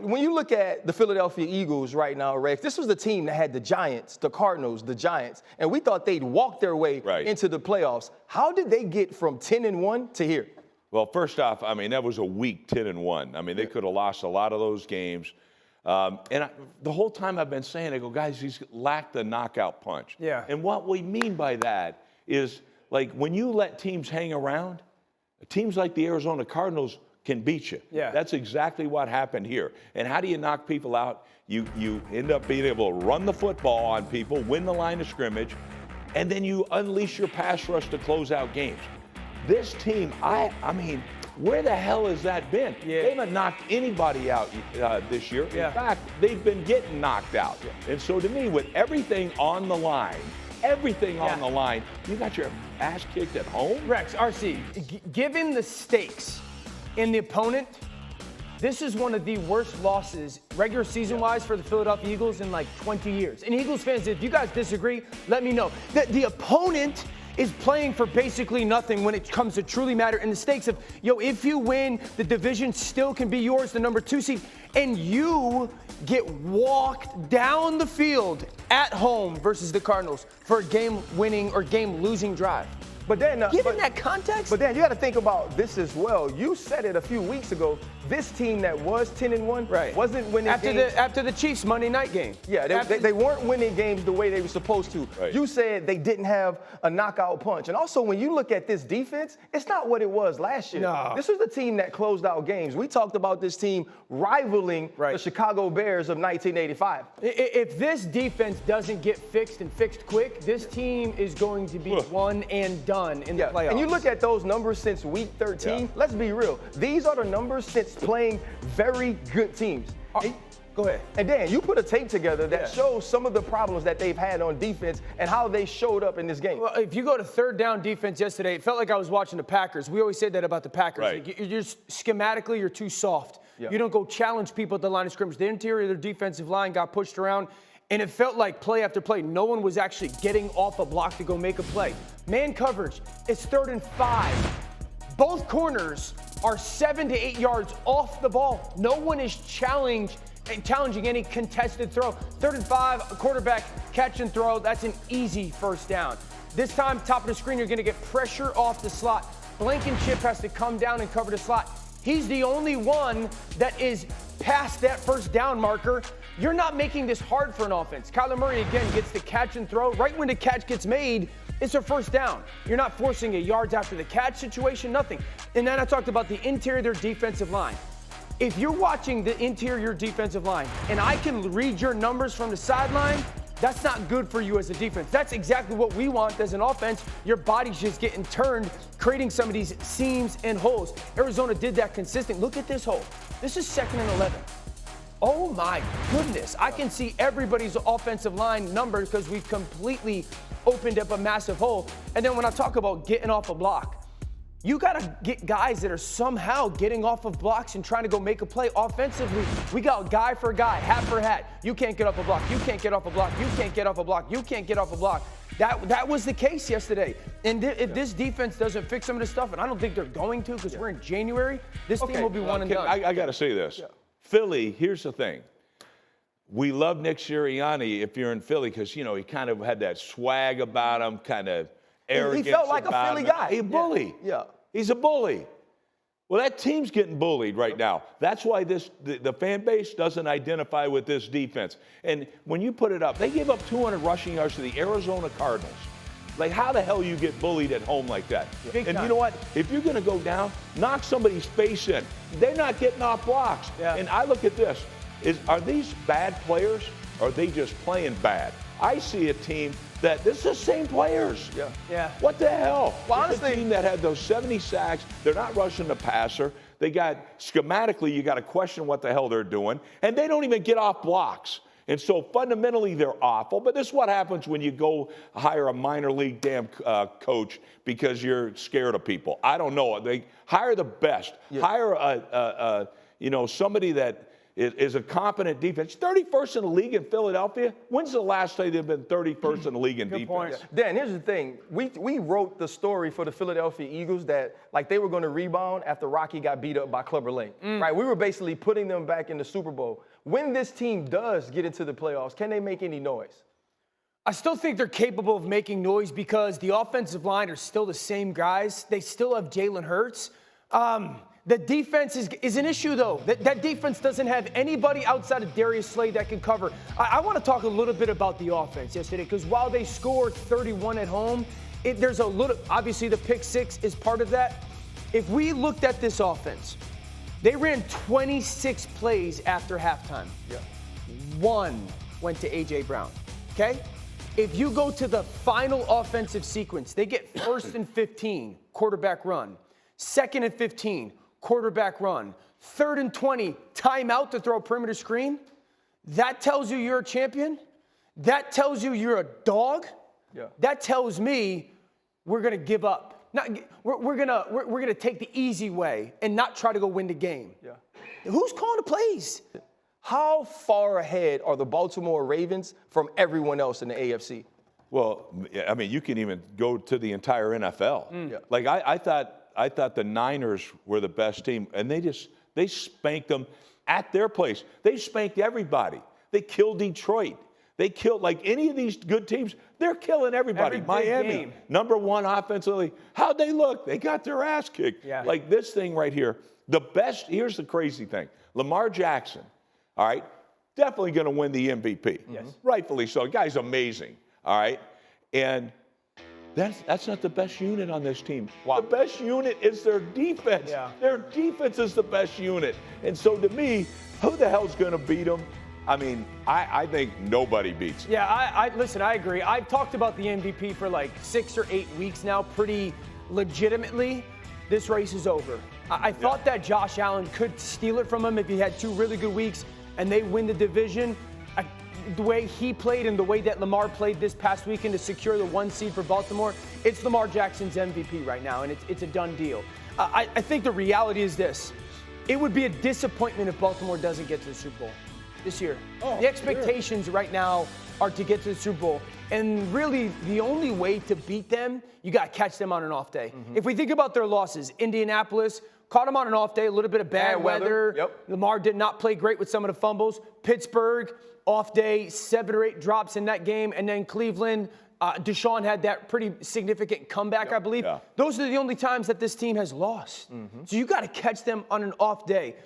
when you look at the Philadelphia Eagles right now, Rex, this was the team that had the Giants, the Cardinals, the Giants, and we thought they'd walk their way into the playoffs. How did they get from 10-1 to here? Well, first off, I mean, that was a weak 10-1. I mean, they could have lost a lot of those games. The whole time I've been saying, I go, guys, he's lacked the knockout punch. Yeah. And what we mean by that is, like, when you let teams hang around, teams like the Arizona Cardinals can beat you. Yeah. That's exactly what happened here. And how do you knock people out? You end up being able to run the football on people, win the line of scrimmage, and then you unleash your pass rush to close out games. This team, I mean, where the hell has that been? Yeah. They haven't knocked anybody out this year. In fact, they've been getting knocked out. And so to me, with everything on the line, on the line, you got your ass kicked at home? Rex, RC, given the stakes in the opponent, this is one of the worst losses regular season-wise for the Philadelphia Eagles in like 20 years. And Eagles fans, if you guys disagree, let me know. The opponent is playing for basically nothing when it comes to truly matter. And the stakes of, if you win, the division still can be yours, the number 2 seed, and you get walked down the field at home versus the Cardinals for a game-winning or game-losing drive. But then, given that context, but then you got to think about this as well. You said it a few weeks ago. This team that was 10-1 wasn't winning games. After the Chiefs Monday night game. Yeah, they weren't winning games the way they were supposed to. Right. You said they didn't have a knockout punch. And also, when you look at this defense, it's not what it was last year. No. This was the team that closed out games. We talked about this team rivaling the Chicago Bears of 1985. If this defense doesn't get fixed and fixed quick, this team is going to be one and done in the playoffs. And you look at those numbers since week 13, let's be real. These are the numbers since playing very good teams. Go ahead. And Dan, you put a tape together that shows some of the problems that they've had on defense and how they showed up in this game. Well, if you go to third down defense yesterday, it felt like I was watching the Packers. We always said that about the Packers. Right. Like you're schematically, you're too soft. You don't go challenge people at the line of scrimmage. The interior of their defensive line got pushed around, and it felt like play after play, no one was actually getting off a block to go make a play. Man coverage, it's 3rd and 5. Both corners are 7 to 8 yards off the ball. No one is challenging any contested throw. 3rd and 5, a quarterback catch and throw. That's an easy first down. This time, top of the screen, you're going to get pressure off the slot. Blankenship has to come down and cover the slot. He's the only one that is past that first down marker. You're not making this hard for an offense. Kyler Murray, again, gets the catch and throw. Right when the catch gets made, it's a first down. You're not forcing a yards after the catch situation, nothing. And then I talked about the interior of their defensive line. If you're watching the interior defensive line and I can read your numbers from the sideline, that's not good for you as a defense. That's exactly what we want as an offense. Your body's just getting turned, creating some of these seams and holes. Arizona did that consistent. Look at this hole. This is 2nd and 11. Oh my goodness. I can see everybody's offensive line numbers because we've completely opened up a massive hole. And then when I talk about getting off a block, you got to get guys that are somehow getting off of blocks and trying to go make a play offensively. We got guy for guy, hat for hat. You can't get off a block. You can't get off a block. You can't get off a block. You can't get off a block. That was the case yesterday. And if this defense doesn't fix some of this stuff, and I don't think they're going to because we're in January, this team will be one and done. I got to say this. Philly, here's the thing. We love Nick Sirianni if you're in Philly because, he kind of had that swag about him, kind of arrogance. He felt like a Philly guy. He's a bully. Yeah. He's a bully. Well, that team's getting bullied right now. That's why the fan base doesn't identify with this defense. And when you put it up, they gave up 200 rushing yards to the Arizona Cardinals. Like, how the hell you get bullied at home like that? Big and time. you know what? If you're going to go down, knock somebody's face in. They're not getting off blocks. Yeah. And I look at this. Are these bad players or are they just playing bad? I see a team that this is the same players. Yeah. What the hell? Well, It's honestly, a team that had those 70 sacks. They're not rushing the passer. They got schematically, you got to question what the hell they're doing. And they don't even get off blocks. And so fundamentally, they're awful. But this is what happens when you go hire a minor league coach because you're scared of people. I don't know. They hire the best. Hire somebody that is a competent defense. 31st in the league in Philadelphia. When's the last time they've been 31st in the league in defense? Point. Dan, here's the thing. We wrote the story for the Philadelphia Eagles that like they were going to rebound after Rocky got beat up by Clubber Lang, right? We were basically putting them back in the Super Bowl. When this team does get into the playoffs, can they make any noise? I still think they're capable of making noise because the offensive line are still the same guys. They still have Jalen Hurts. The defense is an issue, though. That defense doesn't have anybody outside of Darius Slade that can cover. I want to talk a little bit about the offense yesterday because while they scored 31 at home, there's a little, obviously the pick six is part of that. If we looked at this offense, they ran 26 plays after halftime. Yeah. 1 went to A.J. Brown, okay? If you go to the final offensive sequence, they get 1st and 15, quarterback run. 2nd and 15, quarterback run. 3rd and 20, timeout to throw a perimeter screen. That tells you you're a champion. That tells you you're a dog. Yeah. That tells me we're going to give up. We're gonna take the easy way and not try to go win the game. Yeah. Who's calling the plays? How far ahead are the Baltimore Ravens from everyone else in the AFC? Well, I mean, you can even go to the entire NFL. Yeah. Like I thought the Niners were the best team, and they spanked them at their place. They spanked everybody. They killed Detroit. They killed, like any of these good teams, they're killing everybody. Every big Miami, game. #1 offensively. How'd they look? They got their ass kicked. Yeah. Like this thing right here, the best, here's the crazy thing. Lamar Jackson, all right, definitely going to win the MVP. Yes. Rightfully so. The guy's amazing, all right? And that's not the best unit on this team. Wow. The best unit is their defense. Yeah. Their defense is the best unit. And so to me, who the hell's going to beat them? I mean, I think nobody beats them. Yeah, listen, I agree. I've talked about the MVP for like 6 or 8 weeks now, pretty legitimately. This race is over. I thought that Josh Allen could steal it from him if he had 2 really good weeks and they win the division. The way he played and the way that Lamar played this past weekend to secure the 1 seed for Baltimore, it's Lamar Jackson's MVP right now, and it's a done deal. I think the reality is this. It would be a disappointment if Baltimore doesn't get to the Super Bowl this year. The expectations right now are to get to the Super Bowl. And really, the only way to beat them, you got to catch them on an off day. If we think about their losses, Indianapolis caught them on an off day, a little bit of bad weather. Yep. Lamar did not play great with some of the fumbles. Pittsburgh, off day, 7 or 8 drops in that game. And then Cleveland, Deshaun had that pretty significant comeback, I believe. Yeah. Those are the only times that this team has lost. So you got to catch them on an off day.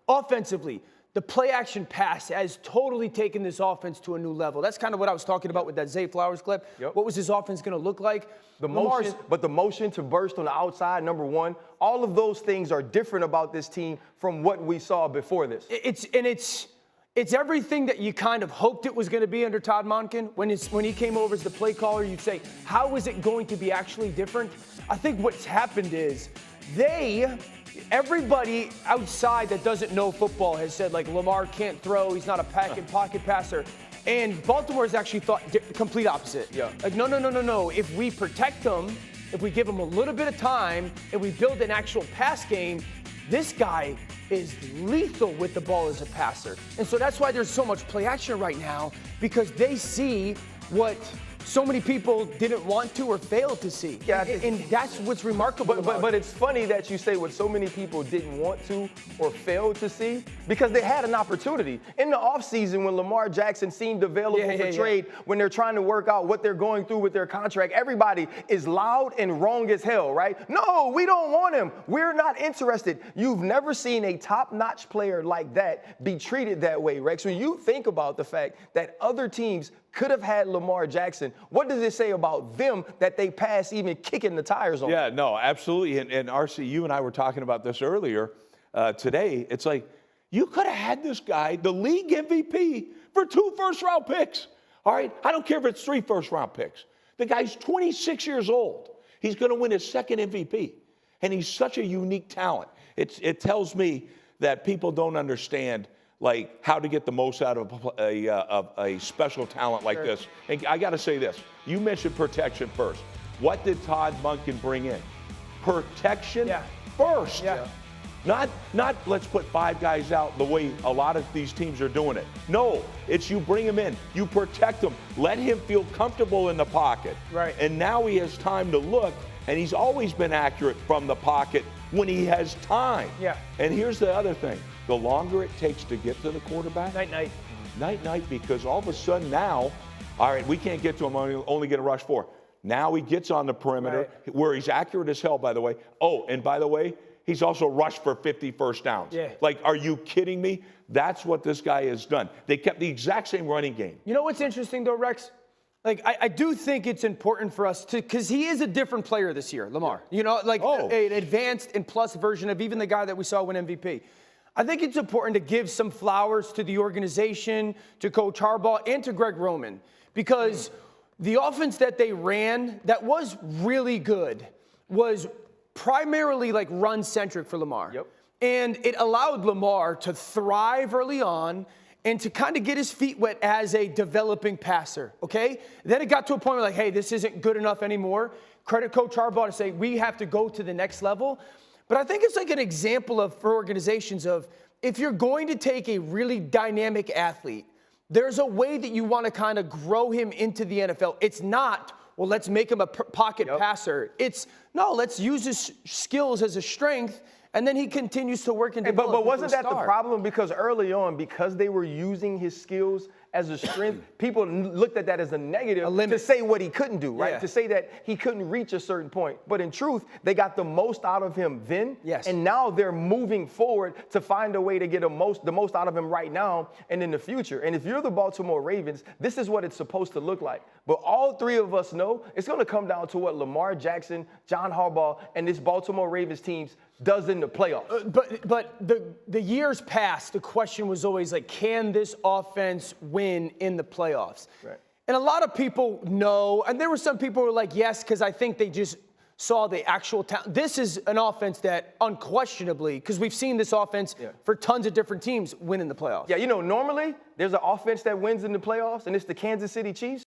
Offensively, the play-action pass has totally taken this offense to a new level. That's kind of what I was talking about with that Zay Flowers clip. Yep. What was his offense going to look like? The motion to burst on the outside, #1, all of those things are different about this team from what we saw before this. It's everything that you kind of hoped it was going to be under Todd Monken. When he came over as the play caller, you'd say, how is it going to be actually different? I think what's happened is everybody outside that doesn't know football has said, like, Lamar can't throw, he's not a pocket passer. And Baltimore has actually thought complete opposite. Yeah. Like, no. If we protect him, if we give him a little bit of time, and we build an actual pass game, this guy is lethal with the ball as a passer. And so that's why there's so much play action right now, because they see what so many people didn't want to or failed to see. Yeah, and that's what's remarkable. But it's funny that you say what so many people didn't want to or failed to see, because they had an opportunity. In the offseason, when Lamar Jackson seemed available for trade, when they're trying to work out what they're going through with their contract, everybody is loud and wrong as hell, right? No, we don't want him. We're not interested. You've never seen a top-notch player like that be treated that way, Rex. When you think about the fact that other teams could have had Lamar Jackson, what does it say about them that they pass even kicking the tires on? Yeah, no, absolutely. And RC, you and I were talking about this earlier today. It's like, you could have had this guy, the league MVP, for 2 first-round picks. All right? I don't care if it's 3 first-round picks. The guy's 26 years old. He's going to win his 2nd MVP. And he's such a unique talent. It tells me that people don't understand, like, how to get the most out of a special talent like this. And I got to say this. You mentioned protection first. What did Todd Monken bring in? Protection first. Yeah. Not let's put 5 guys out the way a lot of these teams are doing it. No, it's you bring him in, you protect him, let him feel comfortable in the pocket. Right. And now he has time to look, and he's always been accurate from the pocket when he has time. Yeah. And here's the other thing. The longer it takes to get to the quarterback. Night. Night, because all of a sudden now, all right, we can't get to him, only get a rush 4. Now he gets on the perimeter, where he's accurate as hell, by the way. Oh, and by the way, he's also rushed for 50 first downs. Yeah. Like, are you kidding me? That's what this guy has done. They kept the exact same running game. You know what's interesting, though, Rex? Like, I do think it's important for us to, because he is a different player this year, Lamar. You know, like an advanced and plus version of even the guy that we saw win MVP. I think it's important to give some flowers to the organization, to Coach Harbaugh, and to Greg Roman, because the offense that they ran that was really good was primarily like run-centric for Lamar. Yep. And it allowed Lamar to thrive early on and to kind of get his feet wet as a developing passer, okay? Then it got to a point where like, hey, this isn't good enough anymore. Credit Coach Harbaugh to say, we have to go to the next level. But I think it's like an example of, for organizations, of if you're going to take a really dynamic athlete, there's a way that you want to kind of grow him into the NFL. It's not, well, let's make him a pocket passer. It's, no, let's use his skills as a strength, and then he continues to work and develop. But wasn't that the problem? Because early on, because they were using his skills as a strength, people looked at that as a negative, to say what he couldn't do, right? Yeah. To say that he couldn't reach a certain point. But in truth, they got the most out of him then, and now they're moving forward to find a way to get the most out of him right now and in the future. And if you're the Baltimore Ravens, this is what it's supposed to look like. But all 3 of us know it's going to come down to what Lamar Jackson, John Harbaugh, and this Baltimore Ravens teams does in the playoffs. But the years past, the question was always like, can this offense win in the playoffs? Right. And a lot of people know, and there were some people who were like, yes, because I think they just saw the actual talent. This is an offense that unquestionably, because we've seen this offense for tons of different teams win in the playoffs. Yeah, you know, normally there's an offense that wins in the playoffs, and it's the Kansas City Chiefs.